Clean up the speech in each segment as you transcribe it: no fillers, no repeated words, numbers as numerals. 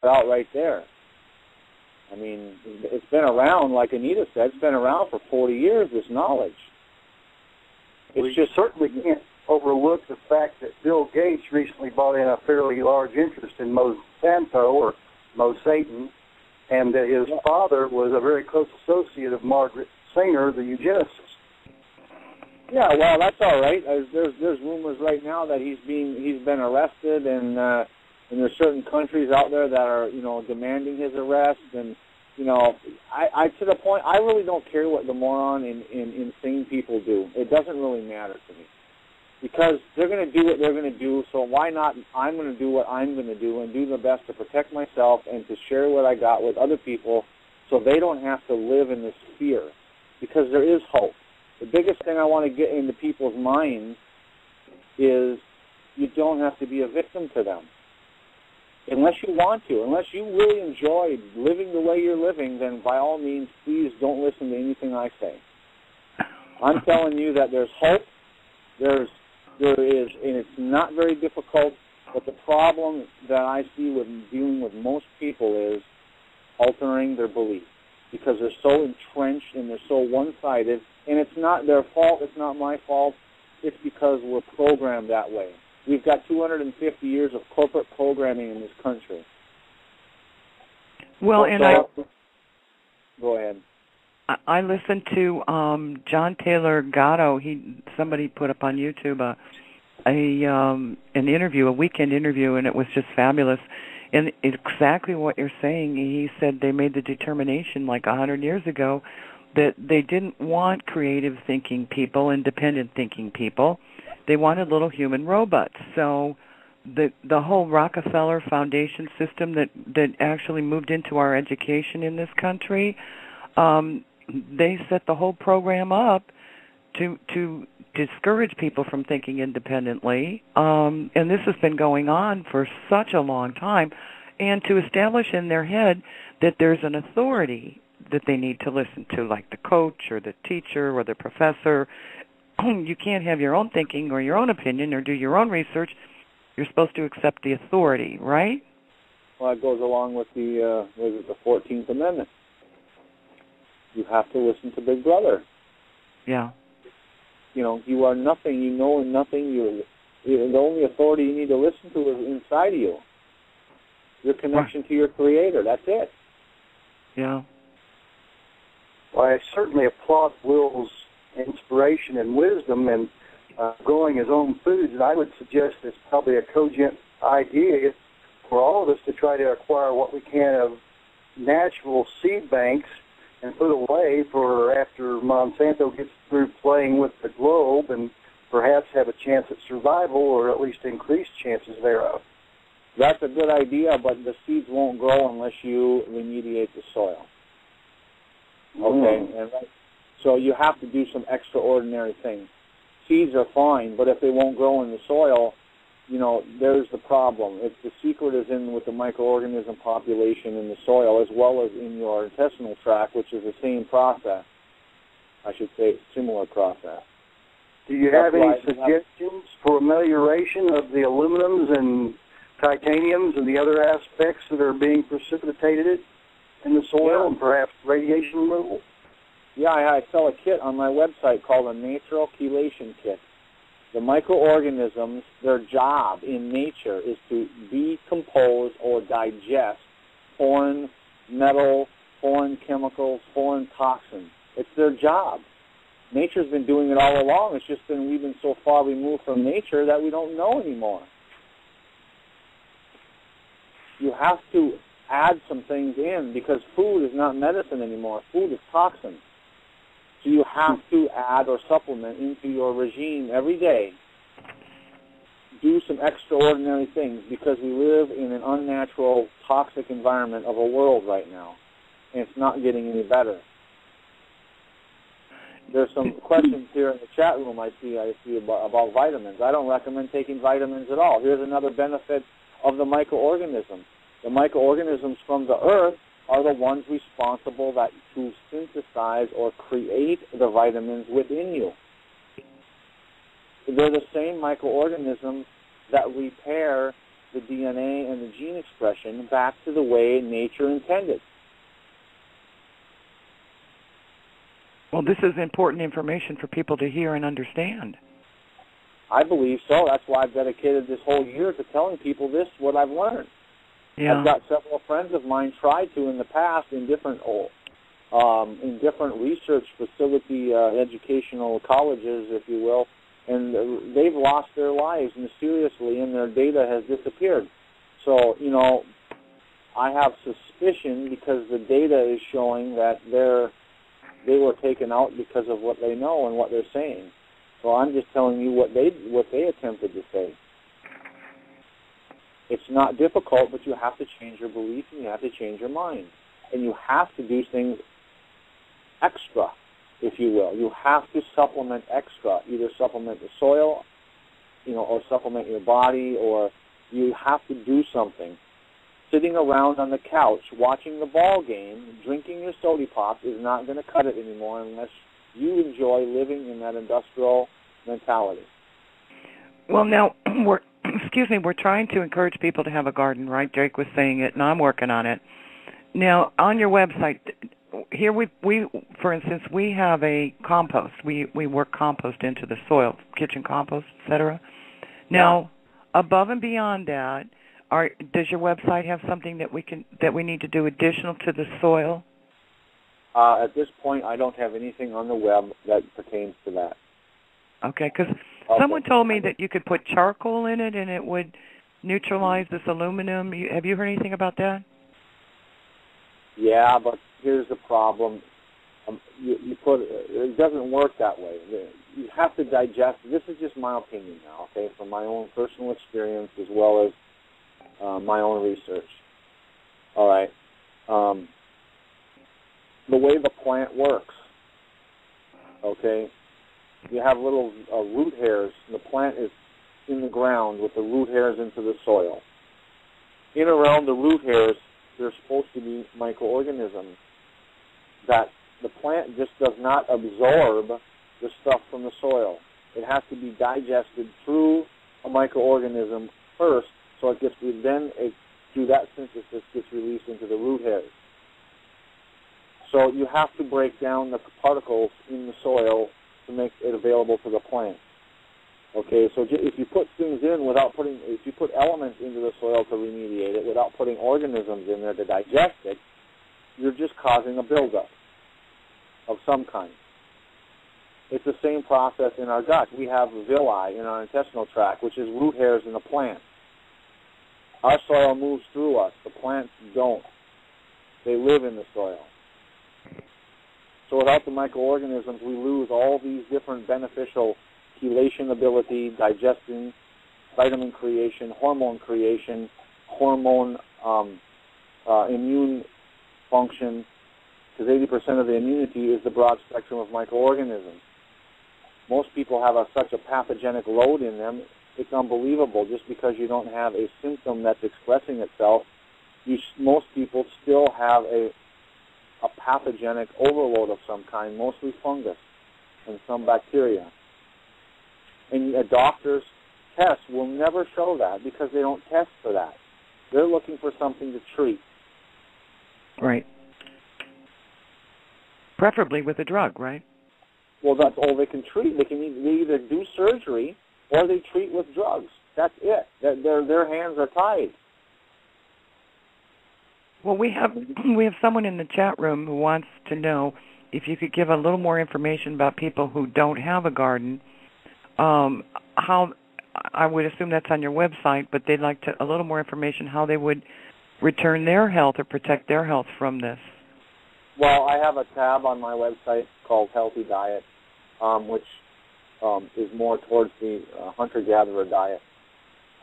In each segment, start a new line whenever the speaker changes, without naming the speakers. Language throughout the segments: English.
out right there. I mean, it's been around, like Anita said, it's been around for 40 years, this knowledge.
We just certainly can't overlook the fact that Bill Gates recently bought in a fairly large interest in Monsanto, or Mo Satan, and that his father was a very close associate of Margaret Sanger, the eugenicist.
Yeah, well, that's all right. There's rumors right now that he's been arrested, and there's certain countries out there that are, demanding his arrest. And, I to the point, I really don't care what the moron and insane people do. It doesn't really matter to me, because they're going to do what they're going to do. So why not? I'm going to do what I'm going to do and do the best to protect myself and to share what I got with other people, so they don't have to live in this fear, because there is hope. The biggest thing I want to get into people's minds is you don't have to be a victim to them. Unless you want to, unless you really enjoy living the way you're living, then by all means, please don't listen to anything I say. I'm telling you that there's hope, there is, and it's not very difficult, but the problem that I see with dealing with most people is altering their beliefs, because they're so entrenched and they're so one-sided, and it's not their fault, it's not my fault, it's because we're programmed that way. We've got 250 years of corporate programming in this country.
Well,
go ahead.
I listened to John Taylor Gatto. Somebody put up on YouTube an interview, a weekend interview, and it was just fabulous. And exactly what you're saying. He said they made the determination like 100 years ago that they didn't want creative thinking people, independent thinking people. They wanted little human robots. So the whole Rockefeller Foundation system that actually moved into our education in this country, they set the whole program up to discourage people from thinking independently. And this has been going on for such a long time. And to establish in their head that there's an authority that they need to listen to, like the coach or the teacher or the professor. You can't have your own thinking or your own opinion or do your own research. You're supposed to accept the authority, right?
Well, it goes along with the 14th Amendment. You have to listen to Big Brother.
Yeah.
You are nothing. You know nothing. The only authority you need to listen to is inside of you. Your connection to your Creator. That's it.
Yeah.
Well, I certainly applaud Will's inspiration and wisdom and growing his own foods, and I would suggest it's probably a cogent idea for all of us to try to acquire what we can of natural seed banks and put away for after Monsanto gets through playing with the globe, and perhaps have a chance at survival, or at least increased chances thereof.
That's a good idea, but the seeds won't grow unless you remediate the soil. Okay, and so you have to do some extraordinary things. Seeds are fine, but if they won't grow in the soil, there's the problem. The secret is in with the microorganism population in the soil, as well as in your intestinal tract, which is the same process. I should say it's a similar process.
Do you have any suggestions for amelioration of the aluminums and titaniums and the other aspects that are being precipitated in the soil, and perhaps radiation removal?
Yeah, I sell a kit on my website called a natural chelation kit. The microorganisms, their job in nature is to decompose or digest foreign metal, foreign chemicals, foreign toxins. It's their job. Nature's been doing it all along. It's just we've been so far removed from nature that we don't know anymore. You have to add some things in, because food is not medicine anymore. Food is toxins. So you have to add or supplement into your regime every day. Do some extraordinary things, because we live in an unnatural, toxic environment of a world right now, and it's not getting any better. There's some questions here in the chat room I see about vitamins. I don't recommend taking vitamins at all. Here's another benefit of the microorganisms. The microorganisms from the earth are the ones responsible to synthesize or create the vitamins within you. They're the same microorganisms that repair the DNA and the gene expression back to the way nature intended.
Well, this is important information for people to hear and understand.
I believe so. That's why I've dedicated this whole year to telling people this, what I've learned.
Yeah.
I've got several friends of mine tried to in the past in different research facility, educational colleges, if you will, and they've lost their lives mysteriously, and their data has disappeared. So, you know, I have suspicion because the data is showing that they were taken out because of what they know and what they're saying. So I'm just telling you what they attempted to say. It's not difficult, but you have to change your belief and you have to change your mind. And you have to do things extra, if you will. You have to supplement extra, either supplement the soil, you know, or supplement your body, or you have to do something. Sitting around on the couch watching the ball game, drinking your soda pop is not going to cut it anymore unless you enjoy living in that industrial mentality.
Well, now, we're trying to encourage people to have a garden, right? Jake was saying it, and I'm working on it. Now, on your website, here we for instance, we have a compost. We work compost into the soil, kitchen compost, etc. Now, above and beyond that, does your website have something that we need to do additional to the soil?
At this point, I don't have anything on the web that pertains to that.
Okay, because someone told me that you could put charcoal in it and it would neutralize this aluminum. Have you heard anything about that?
Yeah, but here's the problem. It doesn't work that way. You have to digest. This is just my opinion now, okay, from my own personal experience as well as my own research. All right. The way the plant works, okay, you have little root hairs. The plant is in the ground with the root hairs into the soil. In around the root hairs, there's supposed to be microorganisms that the plant just does not absorb the stuff from the soil. It has to be digested through a microorganism first, so it gets through that synthesis gets released into the root hairs. So you have to break down the particles in the soil to make it available to the plant. Okay, so if you put things in if you put elements into the soil to remediate it without putting organisms in there to digest it, you're just causing a buildup of some kind. It's the same process in our gut. We have villi in our intestinal tract, which is root hairs in the plant. Our soil moves through us. The plants don't. They live in the soil. So without the microorganisms, we lose all these different beneficial chelation ability, digestion, vitamin creation, hormone immune function, because 80% of the immunity is the broad spectrum of microorganisms. Most people have such a pathogenic load in them, it's unbelievable. Just because you don't have a symptom that's expressing itself, most people still have a pathogenic overload of some kind, mostly fungus and some bacteria. And a doctor's test will never show that because they don't test for that. They're looking for something to treat.
Right. Preferably with a drug, right?
Well, that's all they can treat. They either do surgery or they treat with drugs. That's it. Their hands are tied.
Well, we have someone in the chat room who wants to know if you could give a little more information about people who don't have a garden. How I would assume that's on your website, but they'd like a little more information how they would return their health or protect their health from this.
Well, I have a tab on my website called Healthy Diet, which is more towards the hunter-gatherer diet.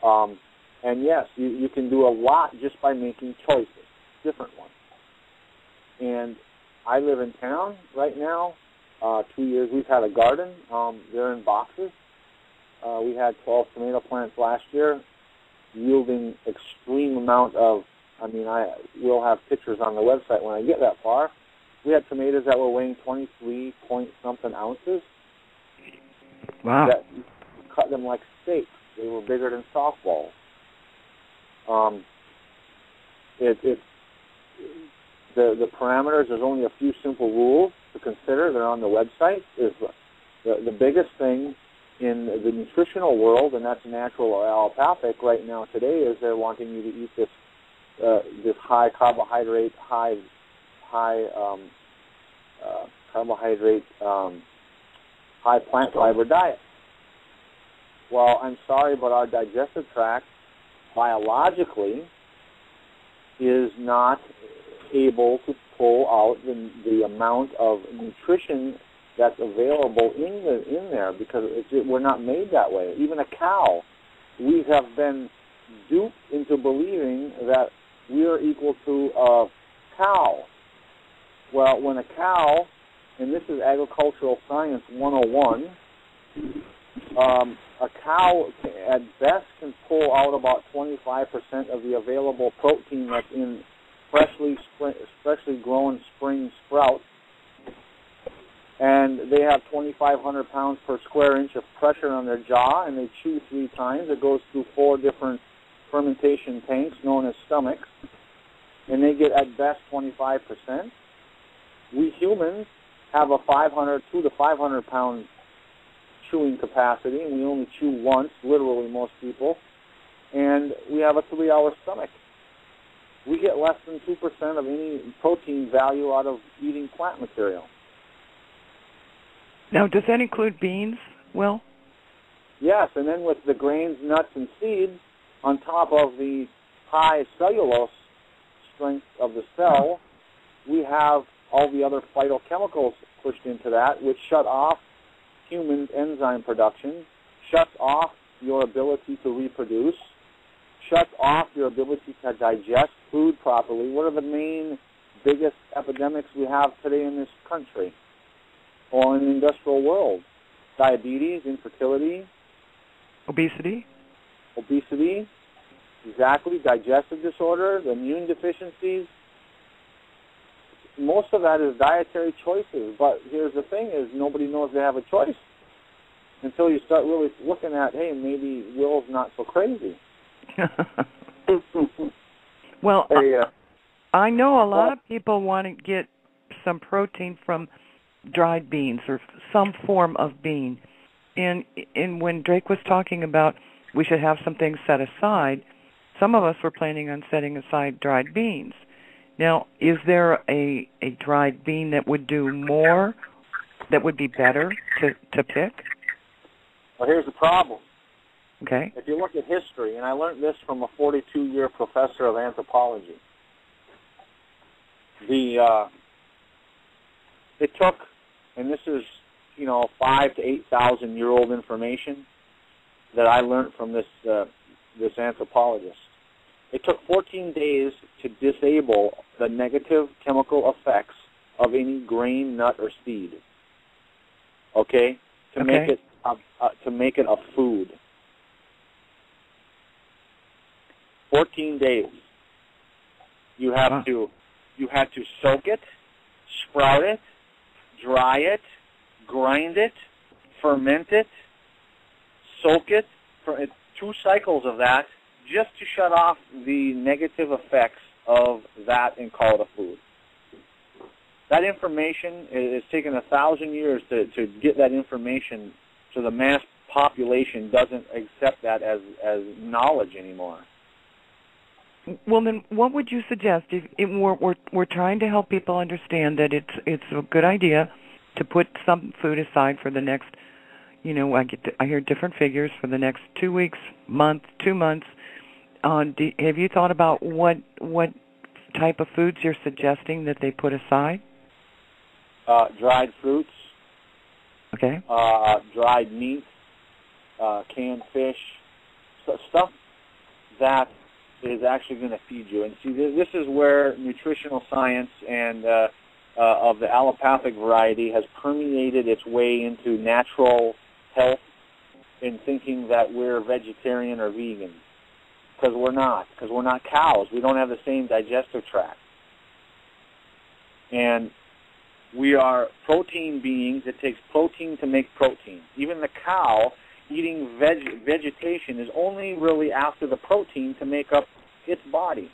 And yes, you can do a lot just by making choices, different ones. And I live in town right now. 2 years we've had a garden. They're in boxes. We had 12 tomato plants last year, yielding extreme amount of, I will have pictures on the website when I get that far. We had tomatoes that were weighing 23-point-something ounces.
Wow.
That cut them like steaks. They were bigger than softballs. The parameters, there's only a few simple rules to consider. They're on the website. Is the biggest thing in the nutritional world, and that's natural or allopathic right now today, is they're wanting you to eat this high carbohydrate, high plant fiber diet. Well, I'm sorry, but our digestive tract biologically is not able to pull out the amount of nutrition that's available in there, because we're not made that way. Even a cow, we have been duped into believing that we are equal to a cow. Well, when a cow, and this is agricultural science 101, a cow at best can pull out about 25% of the available protein that's in freshly grown spring sprouts, and they have 2,500 pounds per square inch of pressure on their jaw, and they chew 3 times. It goes through 4 different fermentation tanks known as stomachs, and they get at best 25%. We humans have a 2 to 500 pound chewing capacity, and we only chew once, literally most people, and we have a 3-hour stomach. We get less than 2% of any protein value out of eating plant material.
Now, does that include beans, Will?
Yes, and then with the grains, nuts, and seeds, on top of the high cellulose strength of the cell, we have all the other phytochemicals pushed into that, which shut off human enzyme production, shuts off your ability to reproduce, shuts off your ability to digest food properly. What are the main, biggest epidemics we have today in this country or in the industrial world? Diabetes, infertility.
Obesity,
exactly, digestive disorders, immune deficiencies. Most of that is dietary choices, but here's the thing is nobody knows they have a choice until you start really looking at, hey, maybe Will's not so crazy.
Well, I know a lot of people want to get some protein from dried beans or some form of bean. And when Drake was talking about we should have some things set aside, some of us were planning on setting aside dried beans. Now, is there a dried bean that would do more, that would be better to pick?
Well, here's the problem.
Okay.
If you look at history, and I learned this from a 42-year professor of anthropology, it took, and this is 5,000 to 8,000 year old information that I learned from this anthropologist. It took 14 days to disable the negative chemical effects of any grain, nut, or seed. Okay, to make it a food. 14 days. You had to soak it, sprout it, dry it, grind it, ferment it, soak it, for 2 cycles of that, just to shut off the negative effects of that and call it a food. That information is taken 1,000 years to get that information, so the mass population doesn't accept that as knowledge anymore.
Well, then, what would you suggest? We're trying to help people understand that it's a good idea to put some food aside for the next, I hear different figures for the next 2 weeks, month, 2 months. Have you thought about what type of foods you're suggesting that they put aside?
Dried fruits.
Okay.
Dried meat, canned fish, stuff that is actually going to feed you. And see, this is where nutritional science and of the allopathic variety has permeated its way into natural health in thinking that we're vegetarian or vegan. Because we're not. Because we're not cows. We don't have the same digestive tract. And we are protein beings. It takes protein to make protein. Even the cow eating vegetation is only really after the protein to make up its body.